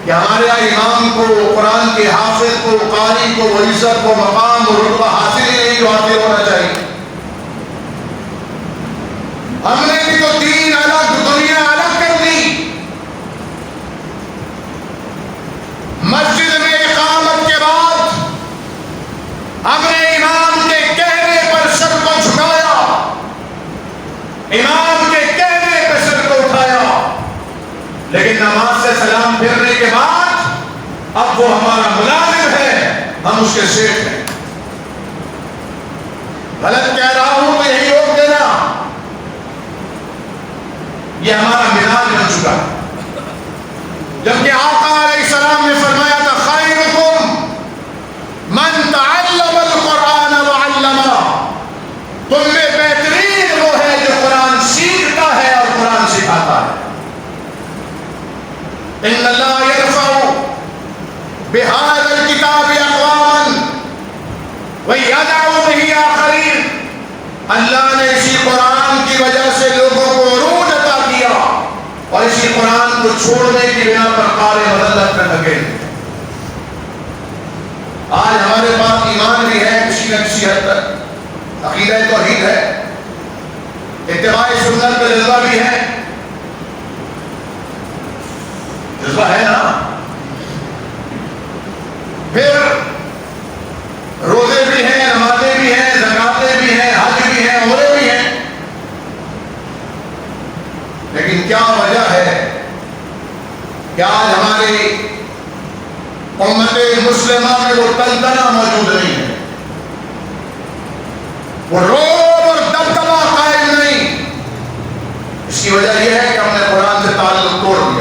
کہ ہمارے یہاں امام کو، قرآن کے حافظ کو، قاری کو وہ عزت کو، مقام اور رتبہ حاصل ہی نہیں جو حاصل ہونا چاہیے. ہم نے بھی تو دین الگ دنیا الگ کر دی. مسجد میں اقامت کے بعد ہم نے امام کے کہنے پر سر کو جھکایا، امام کے کہنے پر سر کو اٹھایا، لیکن نماز سے سلام پھیرنے کے بعد اب وہ ہمارا ملازم ہے، ہم اس کے شیخ ہیں. غلط کہہ رہا ہوں تو یہی روک دینا. یہ ہمارا مزاج بن چکا ہے. جبکہ آقا علیہ السلام نے فرمایا تھا خیرکم من تعلم القرآن وعلمہ، تم میں بہترین وہ ہے جو قرآن سیکھتا ہے اور قرآن سکھاتا ہے. ان اللہ یرفع بہذا الکتاب اقواما ویدع بہ آخرین. اللہ نے اسی قرآن کی وجہ سے لوگوں کو عروج عطا کیا اور اسی قرآن کو چھوڑنے کی بنا پر قار مذلت میں لگے. آج ہمارے پاس ایمان بھی ہے کسی نہ کسی حد تک، عقیدہ توحید ہے، اتباع سنت کا جذبہ بھی ہے، جذبہ ہے نا. پھر روزے بھی ہیں، نمازیں بھی ہیں، زکاتیں بھی ہیں، حج بھی ہیں، عمرے بھی ہیں. لیکن کیا وجہ ہے کہ آج ہماری امت مسلمہ میں وہ تنتنا موجود نہیں ہے، وہ رعب اور دبدبہ قائم نہیں؟ اس کی وجہ یہ ہے کہ ہم نے قرآن سے تعلق توڑ دیا.